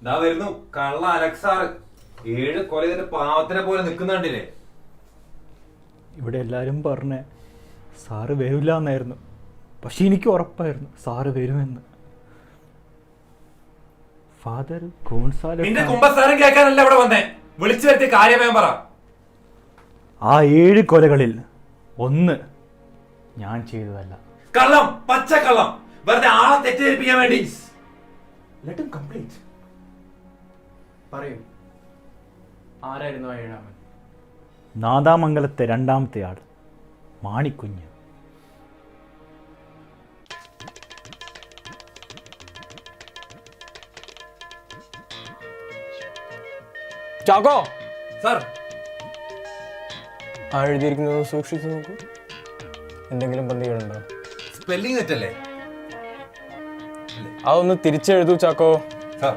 ഇതാ വരുന്നു കള്ള അലക്സാറ്. 7 കൊല ചെയ്തിട്ട് പാവത്തിനെ പോലെ നിൽക്കുന്നുണ്ടില്ലേ? ഇവിടെ എല്ലാവരും പറഞ്ഞേ സാറ് വരില്ല എന്നായിരുന്നു, പക്ഷെ എനിക്ക് ഉറപ്പായിരുന്നു സാറ് വരുമെന്ന്. ഫാദർ നിന്റെ കുമ്പസാരം കേൾക്കാനല്ല ഇവിടെ വന്നേ, വിളിച്ചു വരുത്തിയ കാര്യമേ പറ. ആ 7 കൊലകളിൽ 1 ഞാൻ ചെയ്തതല്ല. കള്ളം, പച്ചക്കള്ളം, വെറുതെ ആളെ തെറ്റിദ്ധരിപ്പിക്കാൻ വേണ്ടി. Let him complete. പറയൂ, ആരായിരുന്നു ആ 7-ാമൻ? നാദാമംഗലത്തെ 2ാമത്തെ ആൾ മാണിക്കുഞ്ഞ്. ചാക്കോ സാർ, ആ എഴുതിയിരിക്കുന്നത് സൂക്ഷിച്ചു നോക്കൂ. എന്തെങ്കിലും പന്തികളുണ്ടോ? സ്പെല്ലിംഗ് തെറ്റല്ലേ? അതൊന്ന് തിരിച്ചെഴുതൂ ചാക്കോ. സാർ,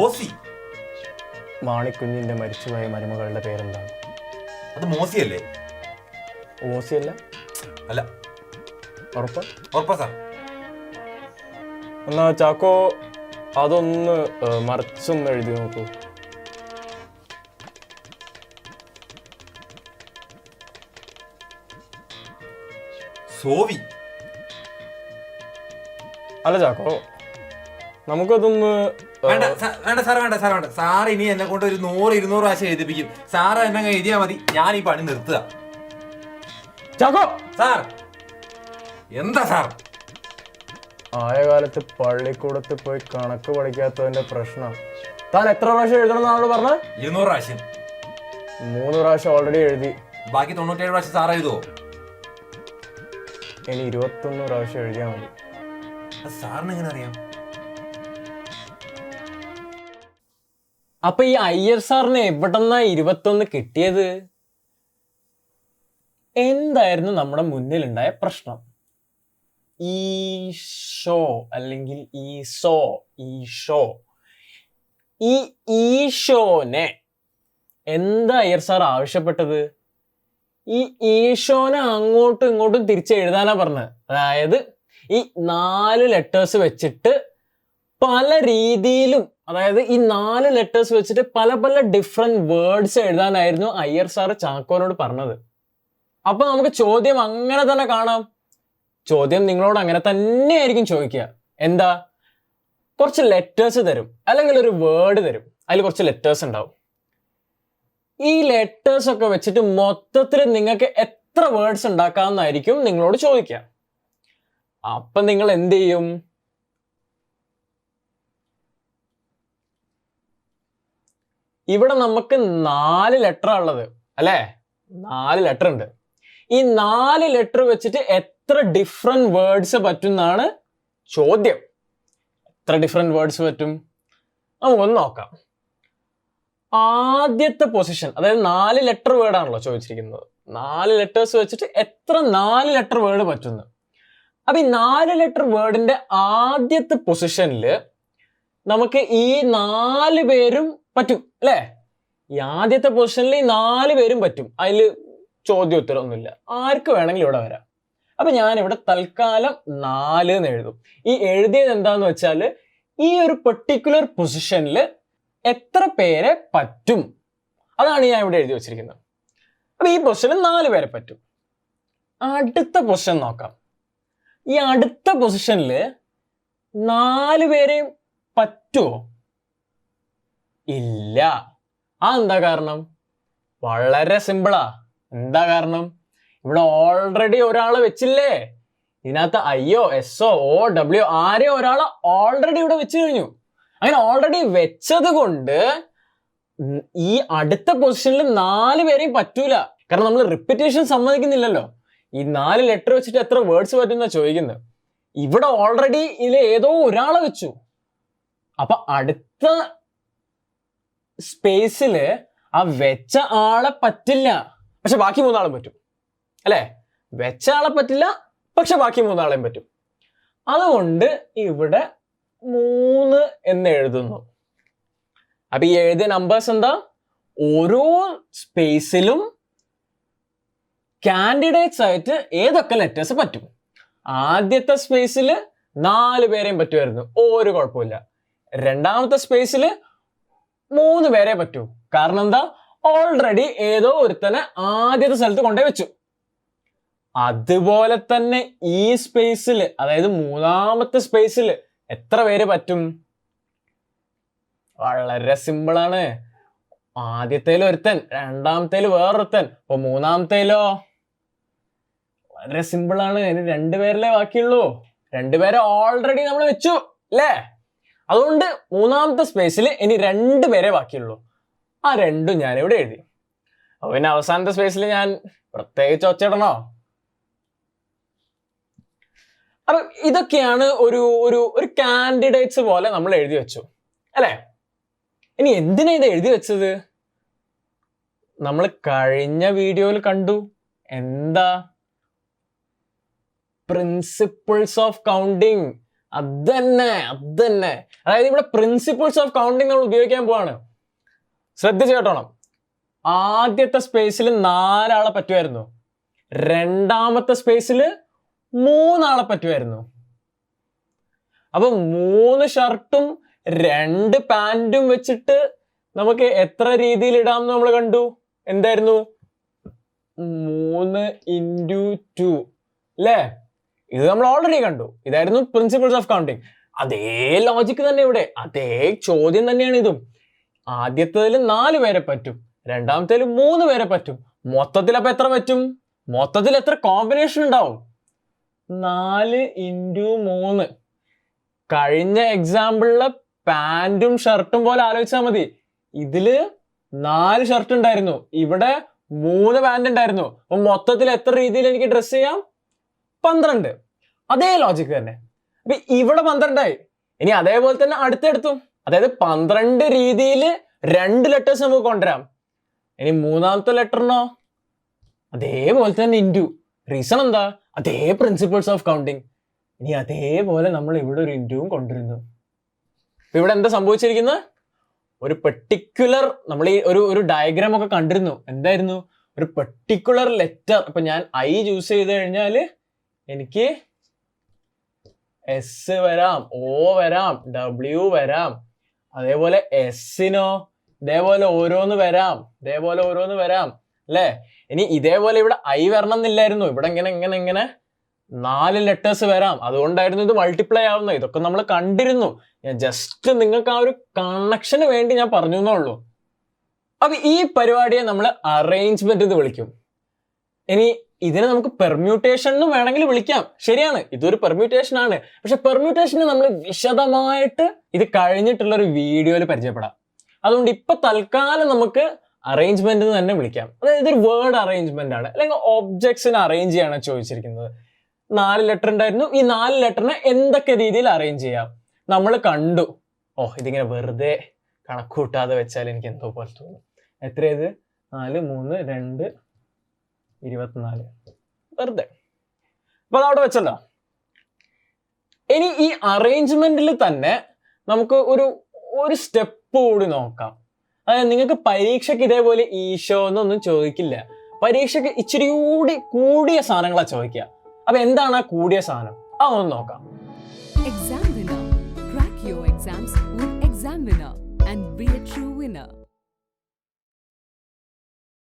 ഓസി. മാണിക്കുഞ്ഞിന്റെ മരിച്ചുപോയ മരുമകളുടെ പേരെന്താണ്? അത് മോസിയല്ലേ? ഓസിയല്ല? അല്ല. ഉറപ്പാ സാർ. എന്നാ ചാക്കോ അതൊന്ന് മറിച്ചൊന്ന് എഴുതി നോക്കൂ. സോവി. അല്ല ചാക്കോ, നമുക്കതൊന്ന് വേണ്ട സാർ, വേണ്ട. സാർ ഇനി എന്നെ കൊണ്ട് ഒരു 100-200 പ്രാവശ്യം എഴുതിപ്പിക്കും. സാറ് എന്നെ എഴുതിയാൽ മതി, ഞാൻ ഈ പണി നിർത്തുക. ചാക്കോ സാർ, എന്താ സാർ? ആയ കാലത്ത് പള്ളിക്കൂടത്തിൽ പോയി കണക്ക് പഠിക്കാത്തതിന്റെ പ്രശ്നം. താൻ എത്ര പ്രാവശ്യം എഴുതണം എന്നാണോ പറഞ്ഞത്? 200 പ്രാവശ്യം. 3 പ്രാവശ്യം ഓൾറെഡി എഴുതി. ബാക്കി 97 പ്രാവശ്യം സാർ എഴുതുമോ? ഇനി 21 പ്രാവശ്യം എഴുതിയാൽ മതി. സാറിന് എങ്ങനെ അറിയാം? അപ്പൊ ഈ അയ്യർ സാറിന് എവിടെന്നാ 21 കിട്ടിയത്? എന്തായിരുന്നു നമ്മുടെ മുന്നിലുണ്ടായ പ്രശ്നം? ഈശോ അല്ലെങ്കിൽ ഈശോ, ഈ ഈശോനെ എന്താ അയ്യർ സാർ ആവശ്യപ്പെട്ടത്? ഈ ഈശോനെ അങ്ങോട്ടും ഇങ്ങോട്ടും തിരിച്ചെഴുതാനാ പറഞ്ഞത്. അതായത് ഈ 4 ലെറ്റേഴ്സ് വെച്ചിട്ട് പല രീതിയിലും, അതായത് ഈ 4 ലെറ്റേഴ്സ് വെച്ചിട്ട് പല പല ഡിഫറെന്റ് വേർഡ്സ് എഴുതാനായിരുന്നു അയ്യർ സാറ് ചാക്കോനോട് പറഞ്ഞത്. അപ്പൊ നമുക്ക് ചോദ്യം അങ്ങനെ തന്നെ കാണാം. ചോദ്യം നിങ്ങളോട് അങ്ങനെ തന്നെയായിരിക്കും ചോദിക്കുക. എന്താ? കുറച്ച് ലെറ്റേഴ്സ് തരും, അല്ലെങ്കിൽ ഒരു വേർഡ് തരും, അതിൽ കുറച്ച് ലെറ്റേഴ്സ് ഉണ്ടാവും. ഈ ലെറ്റേഴ്സ് ഒക്കെ വെച്ചിട്ട് മൊത്തത്തിൽ നിങ്ങൾക്ക് എത്ര വേർഡ്സ് ഉണ്ടാക്കാമെന്നായിരിക്കും നിങ്ങളോട് ചോദിക്കുക. അപ്പൊ നിങ്ങൾ എന്ത് ചെയ്യും? ഇവിടെ നമുക്ക് 4 ലെറ്റർ ഉള്ളത് അല്ലേ? 4 ലെറ്റർ ഉണ്ട്. ഈ 4 ലെറ്റർ വെച്ചിട്ട് എത്ര ഡിഫറെന്റ് വേർഡ്സ് പറ്റും എന്നാണ് ചോദ്യം. എത്ര ഡിഫറെന്റ് വേർഡ്സ് പറ്റും നമുക്കൊന്ന് നോക്കാം. ആദ്യത്തെ പൊസിഷൻ, അതായത് 4 ലെറ്റർ വേർഡ് ആണല്ലോ ചോദിച്ചിരിക്കുന്നത്. 4 ലെറ്റേഴ്സ് വെച്ചിട്ട് എത്ര 4 ലെറ്റർ വേർഡ് പറ്റുന്നു. അപ്പൊ ഈ 4 ലെറ്റർ വേർഡിന്റെ ആദ്യത്തെ പൊസിഷനിൽ നമുക്ക് ഈ 4 പേരും പറ്റും അല്ലേ? ഈ ആദ്യത്തെ പൊസിഷനിൽ ഈ 4 പേരും പറ്റും. അതിൽ ചോദ്യോത്തരമൊന്നുമില്ല, ആർക്ക് വേണമെങ്കിലും ഇവിടെ വരാം. അപ്പൊ ഞാനിവിടെ തൽക്കാലം 4 എന്ന് എഴുതും. ഈ എഴുതിയത് എന്താന്ന് വെച്ചാൽ ഈ ഒരു പെർട്ടിക്കുലർ പൊസിഷനിൽ എത്ര പേരെ പറ്റും അതാണ് ഞാൻ ഇവിടെ എഴുതി വെച്ചിരിക്കുന്നത്. അപ്പൊ ഈ പൊസിഷനിൽ 4 പേരെ പറ്റും. അടുത്ത പൊസിഷൻ നോക്കാം. ഈ അടുത്ത പൊസിഷനിൽ 4 പേരെയും പറ്റുമോ? ഇല്ല. എന്താ കാരണം? വളരെ സിമ്പിളാ. എന്താ കാരണം? ഇവിടെ ഓൾറെഡി ഒരാളെ വെച്ചില്ലേ? ഇതിനകത്ത് അയ്യോ എസ്ഒ ഓ ഡബ്ല്യു ആരെയോ ഒരാളെ ഓൾറെഡി ഇവിടെ വെച്ച് കഴിഞ്ഞു. അങ്ങനെ ഓൾറെഡി വെച്ചത് കൊണ്ട് ഈ അടുത്ത പൊസിഷനിൽ 4 പേരെയും പറ്റൂല. കാരണം നമ്മൾ റിപ്പീറ്റേഷൻ സമ്മതിക്കുന്നില്ലല്ലോ. ഈ 4 ലെറ്റർ വെച്ചിട്ട് എത്ര വേർഡ്സ് പറ്റുന്ന ചോദിക്കുന്നത്. ഇവിടെ ഓൾറെഡി ഇതിൽ ഏതോ ഒരാളെ വെച്ചു. അപ്പൊ അടുത്ത സ്പേസില് ആ വെച്ച ആളെ പറ്റില്ല, പക്ഷെ ബാക്കി 3 ആളും പറ്റും അല്ലെ? വെച്ച ആളെ പറ്റില്ല, പക്ഷെ ബാക്കി 3 ആളെയും പറ്റും. അതുകൊണ്ട് ഇവിടെ 3 എന്ന് എഴുതുന്നു. അപ്പൊ ഈ എഴുതിയ നമ്പേഴ്സ് എന്താ? ഓരോ സ്പേസിലും കാൻഡിഡേറ്റ്സ് ആയിട്ട് ഏതൊക്കെ ലെറ്റേഴ്സ് പറ്റും. ആദ്യത്തെ സ്പേസിൽ 4 പേരെയും പറ്റുമായിരുന്നു, ഒരു കുഴപ്പമില്ല. രണ്ടാമത്തെ സ്പേസിൽ 3 പേരെ പറ്റൂ. കാരണം എന്താ, ഓൾറെഡി ഏതോ ഒരുത്തനെ ആദ്യത്തെ സ്ഥലത്ത് കൊണ്ടുപോയി വെച്ചു. അതുപോലെ തന്നെ ഈ സ്പേസിൽ, അതായത് മൂന്നാമത്തെ സ്പേസിൽ എത്ര പേര് പറ്റും? വളരെ സിമ്പിളാണ്. ആദ്യത്തേൽ ഒരുത്തൻ, രണ്ടാമത്തേൽ വേറൊരുത്തൻ, അപ്പൊ മൂന്നാമത്തേലോ? വളരെ സിമ്പിളാണ്. ഇനി 2 പേരിലേ ബാക്കിയുള്ളൂ. 2 പേരെ ഓൾറെഡി നമ്മൾ വെച്ചു അല്ലേ? അതുകൊണ്ട് മൂന്നാമത്തെ സ്പേസിൽ ഇനി 2 പേരെ ബാക്കിയുള്ളൂ. ആ 2 ഞാനിവിടെ എഴുതി. അപ്പൊ പിന്നെ അവസാനത്തെ സ്പേസിൽ ഞാൻ പ്രത്യേകിച്ച് ഒച്ചിടണോ? അപ്പൊ ഇതൊക്കെയാണ് ഒരു ഒരു ഒരു കാൻഡിഡേറ്റ്സ് പോലെ നമ്മൾ എഴുതി വെച്ചു അല്ലെ? ഇനി എന്തിനാ ഇത് എഴുതി വെച്ചത്? നമ്മൾ കഴിഞ്ഞ വീഡിയോയിൽ കണ്ടു. എന്താ? Principles of counting. അതന്നെ. അതായത് ഇവിടെ പ്രിൻസിപ്പിൾസ് ഓഫ് കൗണ്ടിങ് നമ്മൾ ഉപയോഗിക്കാൻ പോവാണ്. ശ്രദ്ധിച്ചു കേട്ടോണം. ആദ്യത്തെ സ്പേസിൽ 4 ആളെ പറ്റുമായിരുന്നു, രണ്ടാമത്തെ സ്പേസിൽ 3 ആളെ പറ്റുമായിരുന്നു. അപ്പൊ 3 ഷർട്ടും 2 പാന്റും വെച്ചിട്ട് നമുക്ക് എത്ര രീതിയിൽ ഇടാം നമ്മൾ കണ്ടു. എന്തായിരുന്നു? 3 × 2 അല്ലേ? ഇത് നമ്മൾ ഓൾറെഡി കണ്ടു. ഇതായിരുന്നു പ്രിൻസിപ്പിൾസ് ഓഫ് കൗണ്ടിങ്. അതേ ലോജിക്ക് തന്നെ ഇവിടെ, അതേ ചോദ്യം തന്നെയാണ് ഇതും. ആദ്യത്തേതിൽ 4 പേരെ പറ്റും, രണ്ടാമത്തേൽ 3 പേരെ പറ്റും. മൊത്തത്തിൽ അപ്പൊ എത്ര പറ്റും? മൊത്തത്തിൽ എത്ര കോമ്പിനേഷൻ ഉണ്ടാവും? 4 × 3. കഴിഞ്ഞ എക്സാമ്പിളിലെ പാന്റും ഷർട്ടും പോലെ ആലോചിച്ചാൽ മതി. ഇതില് 4 ഷർട്ട് ഉണ്ടായിരുന്നു, ഇവിടെ 3 പാന്റ് ഉണ്ടായിരുന്നു. അപ്പൊ മൊത്തത്തിൽ എത്ര രീതിയിൽ എനിക്ക് ഡ്രസ് ചെയ്യാം? 12. അതേ ലോജിക്ക് തന്നെ. അപ്പൊ ഇവിടെ 12 ആയി. ഇനി അതേപോലെ തന്നെ അടുത്തെടുത്തും, അതായത് 12 രീതിയിൽ 2 ലെറ്റേഴ്സ് നമുക്ക് കൊണ്ടുവരാം. ഇനി മൂന്നാമത്തെ ലെറ്ററിനോ? അതേപോലെ തന്നെ ഇൻറ്റു. റീസൺ എന്താ? അതേ പ്രിൻസിപ്പിൾസ് ഓഫ് കൗണ്ടിങ്. ഇനി അതേപോലെ നമ്മൾ ഇവിടെ ഒരു ഇൻറ്റുവും കൊണ്ടുവരുന്നു. അപ്പൊ ഇവിടെ എന്താ സംഭവിച്ചിരിക്കുന്നത്? ഒരു പെർട്ടിക്കുലർ, നമ്മൾ ഈ ഒരു ഡയഗ്രാം ഒക്കെ കണ്ടിരുന്നു. എന്തായിരുന്നു? ഒരു പെർട്ടിക്കുലർ ലെറ്റർ. അപ്പൊ ഞാൻ ഐ ചൂസ് ചെയ്ത് കഴിഞ്ഞാൽ എനിക്ക് എസ് വരാം, ഒ വരാം, ഡബ്ല്യു വരാം. അതേപോലെ എസിനോ ഇതേപോലെ ഓരോന്ന് വരാം അല്ലേ? ഇനി ഇതേപോലെ ഇവിടെ ഐ വരണം എന്നില്ലായിരുന്നു. ഇവിടെ ഇങ്ങനെ 4 ലെറ്റേഴ്സ് വരാം. അതുകൊണ്ടായിരുന്നു ഇത് മൾട്ടിപ്ലൈ ആവുന്നത്. ഇതൊക്കെ നമ്മൾ കണ്ടിരുന്നു. ഞാൻ ജസ്റ്റ് നിങ്ങൾക്ക് ആ ഒരു കണക്ഷന് വേണ്ടി ഞാൻ പറഞ്ഞു എന്നേ ഉള്ളൂ. അപ്പൊ ഈ പരിപാടിയെ നമ്മൾ അറേഞ്ച്മെന്റ് എന്ന് വിളിക്കും. ഇനി ഇതിനെ നമുക്ക് പെർമ്യൂട്ടേഷൻ എന്നും വേണമെങ്കിൽ വിളിക്കാം. ശരിയാണ്, ഇതൊരു പെർമ്യൂട്ടേഷൻ ആണ്. പക്ഷെ പെർമ്യൂട്ടേഷന് നമ്മൾ വിശദമായിട്ട് ഇത് കഴിഞ്ഞിട്ടുള്ള ഒരു വീഡിയോയിൽ പരിചയപ്പെടാം. അതുകൊണ്ട് ഇപ്പൊ തൽക്കാലം നമുക്ക് അറേഞ്ച്മെന്റ് എന്ന് തന്നെ വിളിക്കാം. അതായത് ഇതൊരു വേർഡ് അറേഞ്ച്മെന്റ് ആണ്, അല്ലെങ്കിൽ ഒബ്ജക്ട്സിനെ അറേഞ്ച് ചെയ്യാണ് ചോദിച്ചിരിക്കുന്നത്. 4 ലെറ്റർ ഉണ്ടായിരുന്നു. ഈ 4 ലെറ്ററിനെ എന്തൊക്കെ രീതിയിൽ അറേഞ്ച് ചെയ്യാം നമ്മൾ കണ്ടു. ഇതിങ്ങനെ വെറുതെ കണക്കൂട്ടാതെ വെച്ചാൽ എനിക്ക് എന്തോ പോലെ തോന്നും. എത്രയത്? 4, 3, 2, 24. വെറുതെ. അപ്പൊ അതവിടെ വെച്ചല്ലോ. ഇനി ഈ അറേഞ്ച്മെന്റിൽ തന്നെ നമുക്ക് ഒരു സ്റ്റെപ്പ് കൂടി നോക്കാം. അതായത് നിങ്ങൾക്ക് പരീക്ഷയ്ക്ക് ഇതേപോലെ ഈശോ എന്നൊന്നും ചോദിക്കില്ല. പരീക്ഷയ്ക്ക് ഇച്ചിരി കൂടിയ സാധനങ്ങളാണ് ചോദിക്കുക. അപ്പൊ എന്താണ് ആ കൂടിയ സാധനം? അതൊന്ന് നോക്കാം. Exam winner. Crack your exams with Exam Winner and be